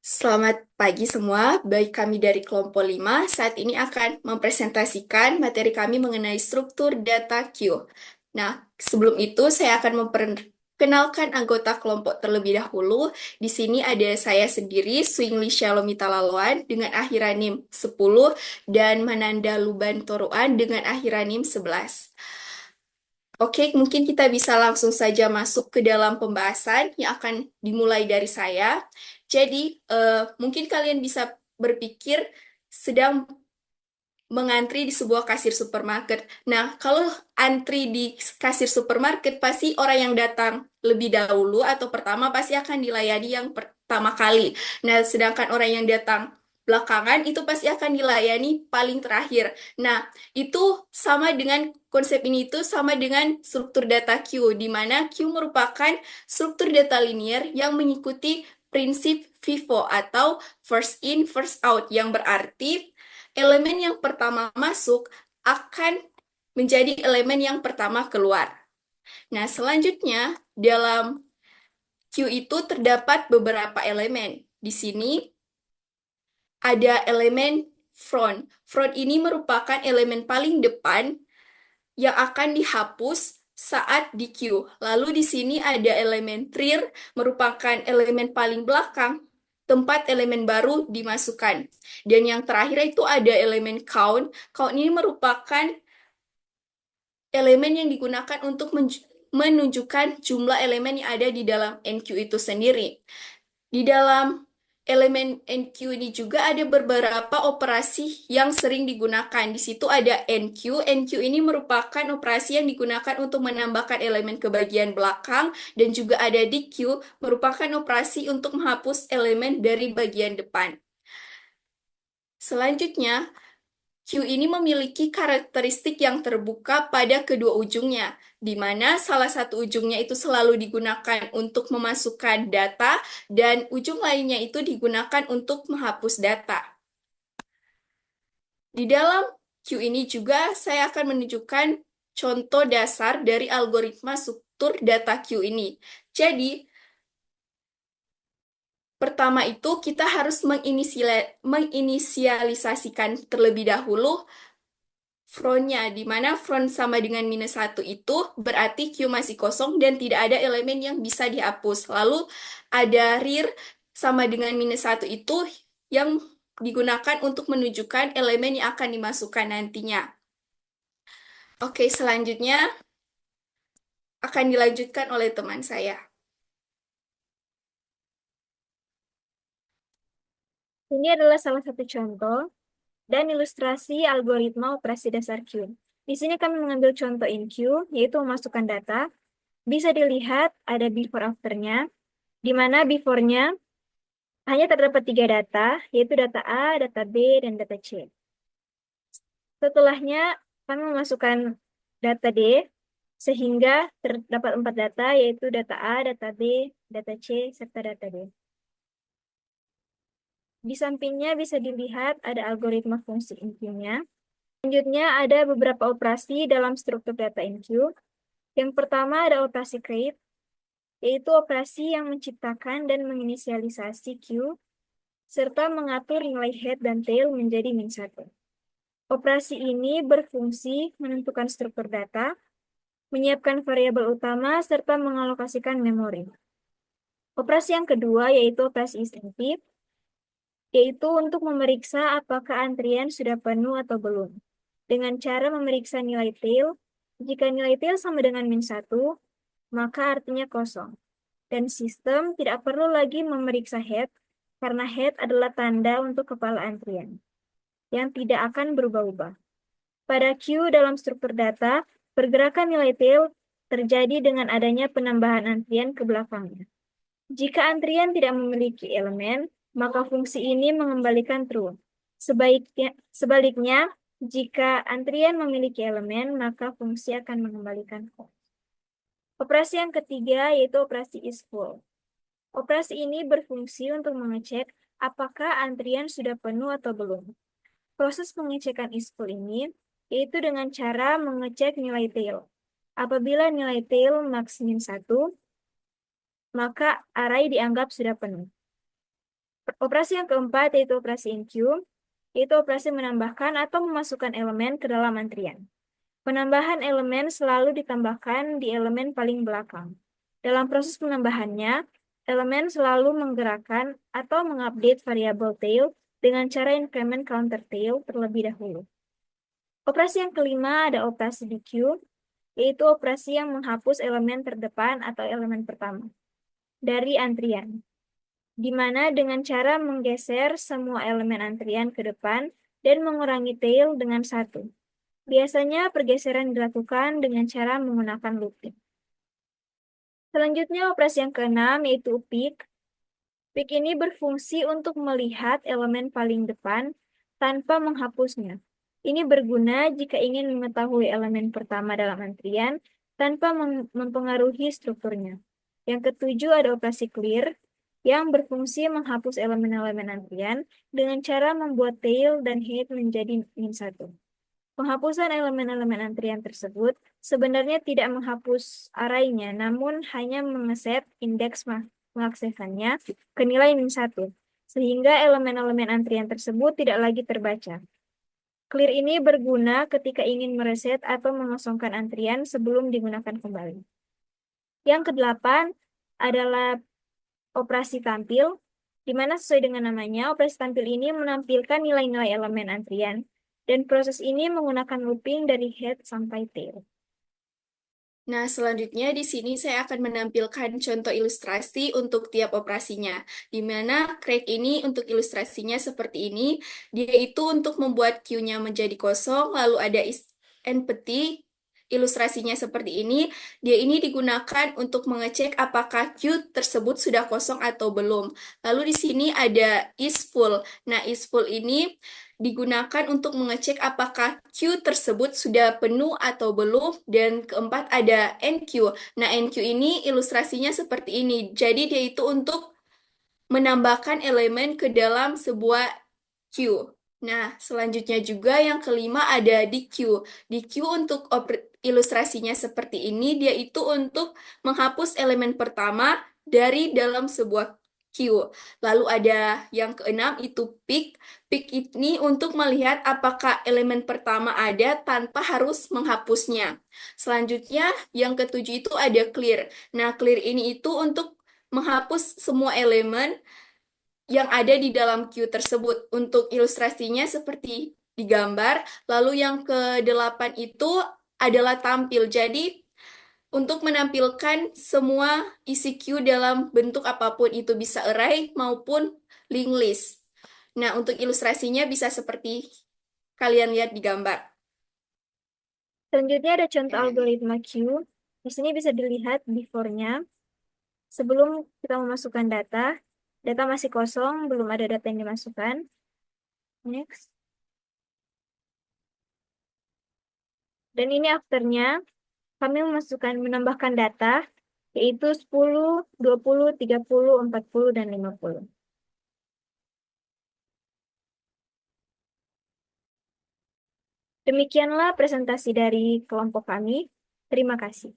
Selamat pagi semua, baik kami dari kelompok 5 saat ini akan mempresentasikan materi kami mengenai struktur data Q. Nah, sebelum itu saya akan memperkenalkan anggota kelompok terlebih dahulu. Di sini ada saya sendiri, Swingli Shalomita Lalawan dengan akhiran NIM 10 dan Mananda Luban Toruan dengan akhiran NIM 11. Oke, mungkin kita bisa langsung saja masuk ke dalam pembahasan yang akan dimulai dari saya. Jadi, mungkin kalian bisa berpikir sedang mengantri di sebuah kasir supermarket. Nah, kalau antri di kasir supermarket, pasti orang yang datang lebih dahulu atau pertama pasti akan dilayani yang pertama kali. Nah, sedangkan orang yang datang belakangan itu pasti akan dilayani paling terakhir. Nah, itu sama dengan konsep ini itu sama dengan struktur data Q, di mana Q merupakan struktur data linear yang mengikuti prinsip FIFO atau first in, first out, yang berarti elemen yang pertama masuk akan menjadi elemen yang pertama keluar. Nah, selanjutnya dalam Q itu terdapat beberapa elemen. Di sini ada elemen front. Front ini merupakan elemen paling depan yang akan dihapus saat di Q. Lalu di sini ada elemen rear, merupakan elemen paling belakang, tempat elemen baru dimasukkan. Dan yang terakhir itu ada elemen count. Count ini merupakan elemen yang digunakan untuk menunjukkan jumlah elemen yang ada di dalam NQ itu sendiri. Di dalam elemen NQ ini juga ada beberapa operasi yang sering digunakan. Di situ ada NQ. NQ ini merupakan operasi yang digunakan untuk menambahkan elemen ke bagian belakang dan juga ada DQ merupakan operasi untuk menghapus elemen dari bagian depan. Selanjutnya, Q ini memiliki karakteristik yang terbuka pada kedua ujungnya, di mana salah satu ujungnya itu selalu digunakan untuk memasukkan data, dan ujung lainnya itu digunakan untuk menghapus data. Di dalam Q ini juga saya akan menunjukkan contoh dasar dari algoritma struktur data Q ini. Jadi, pertama itu kita harus menginisialisasikan terlebih dahulu frontnya, di mana front sama dengan minus satu itu berarti Q masih kosong dan tidak ada elemen yang bisa dihapus. Lalu ada rear sama dengan minus satu itu yang digunakan untuk menunjukkan elemen yang akan dimasukkan nantinya. Oke, selanjutnya akan dilanjutkan oleh teman saya. Ini adalah salah satu contoh dan ilustrasi algoritma operasi dasar Q. Di sini kami mengambil contoh in Q, yaitu memasukkan data. Bisa dilihat ada before after-nya, di mana before-nya hanya terdapat 3 data, yaitu data A, data B, dan data C. Setelahnya kami memasukkan data D, sehingga terdapat 4 data, yaitu data A, data B, data C, serta data D. Di sampingnya bisa dilihat ada algoritma fungsi in-Q-nya. Selanjutnya ada beberapa operasi dalam struktur data in Q. Yang pertama ada operasi create, yaitu operasi yang menciptakan dan menginisialisasi Q, serta mengatur nilai head dan tail menjadi min 1. Operasi ini berfungsi menentukan struktur data, menyiapkan variabel utama, serta mengalokasikan memori. Operasi yang kedua yaitu operasi isemptif, yaitu untuk memeriksa apakah antrian sudah penuh atau belum. Dengan cara memeriksa nilai tail, jika nilai tail sama dengan min 1, maka artinya kosong. Dan sistem tidak perlu lagi memeriksa head, karena head adalah tanda untuk kepala antrian, yang tidak akan berubah-ubah. Pada Q dalam struktur data, pergerakan nilai tail terjadi dengan adanya penambahan antrian ke belakangnya. Jika antrian tidak memiliki elemen, maka fungsi ini mengembalikan true. Sebaliknya, jika antrian memiliki elemen, maka fungsi akan mengembalikan false. Operasi yang ketiga yaitu operasi is full. Operasi ini berfungsi untuk mengecek apakah antrian sudah penuh atau belum. Proses pengecekan is full ini yaitu dengan cara mengecek nilai tail. Apabila nilai tail max min 1, maka array dianggap sudah penuh. Operasi yang keempat yaitu operasi enqueue, yaitu operasi menambahkan atau memasukkan elemen ke dalam antrian. Penambahan elemen selalu ditambahkan di elemen paling belakang. Dalam proses penambahannya, elemen selalu menggerakkan atau mengupdate variabel tail dengan cara increment counter tail terlebih dahulu. Operasi yang kelima ada operasi dequeue, yaitu operasi yang menghapus elemen terdepan atau elemen pertama dari antrian, di mana dengan cara menggeser semua elemen antrian ke depan dan mengurangi tail dengan satu. Biasanya pergeseran dilakukan dengan cara menggunakan looping. Selanjutnya operasi yang keenam yaitu pick. Pick ini berfungsi untuk melihat elemen paling depan tanpa menghapusnya. Ini berguna jika ingin mengetahui elemen pertama dalam antrian tanpa mempengaruhi strukturnya. Yang ketujuh ada operasi clear yang berfungsi menghapus elemen-elemen antrian dengan cara membuat tail dan head menjadi min satu. Penghapusan elemen-elemen antrian tersebut sebenarnya tidak menghapus arraynya, namun hanya mengeset indeks mengaksesannya ke nilai min satu, sehingga elemen-elemen antrian tersebut tidak lagi terbaca. Clear ini berguna ketika ingin mereset atau mengosongkan antrian sebelum digunakan kembali. Yang kedelapan adalah operasi tampil, di mana sesuai dengan namanya, operasi tampil ini menampilkan nilai-nilai elemen antrian, dan proses ini menggunakan looping dari head sampai tail. Nah, selanjutnya di sini saya akan menampilkan contoh ilustrasi untuk tiap operasinya, di mana create ini untuk ilustrasinya seperti ini, dia itu untuk membuat queue-nya menjadi kosong, lalu ada empty, ilustrasinya seperti ini, dia ini digunakan untuk mengecek apakah queue tersebut sudah kosong atau belum. Lalu di sini ada is full. Nah, is full ini digunakan untuk mengecek apakah queue tersebut sudah penuh atau belum. Dan keempat ada NQ. Nah, NQ ini ilustrasinya seperti ini. Jadi dia itu untuk menambahkan elemen ke dalam sebuah queue. Nah, selanjutnya juga yang kelima ada DQ. DQ untuk ilustrasinya seperti ini, dia itu untuk menghapus elemen pertama dari dalam sebuah queue. Lalu ada yang keenam itu pick. Pick ini untuk melihat apakah elemen pertama ada tanpa harus menghapusnya. Selanjutnya yang ketujuh itu ada clear. Nah, clear ini itu untuk menghapus semua elemen yang ada di dalam queue tersebut. Untuk ilustrasinya seperti digambar. Lalu yang ke-8 itu adalah tampil. Jadi untuk menampilkan semua isi queue dalam bentuk apapun itu bisa array maupun linked list. Nah, untuk ilustrasinya bisa seperti kalian lihat di gambar. Selanjutnya ada contoh algoritma queue. Di sini bisa dilihat before-nya. Sebelum kita memasukkan data, data masih kosong, belum ada data yang dimasukkan. Next. Dan ini after-nya, kami menambahkan data, yaitu 10, 20, 30, 40, dan 50. Demikianlah presentasi dari kelompok kami. Terima kasih.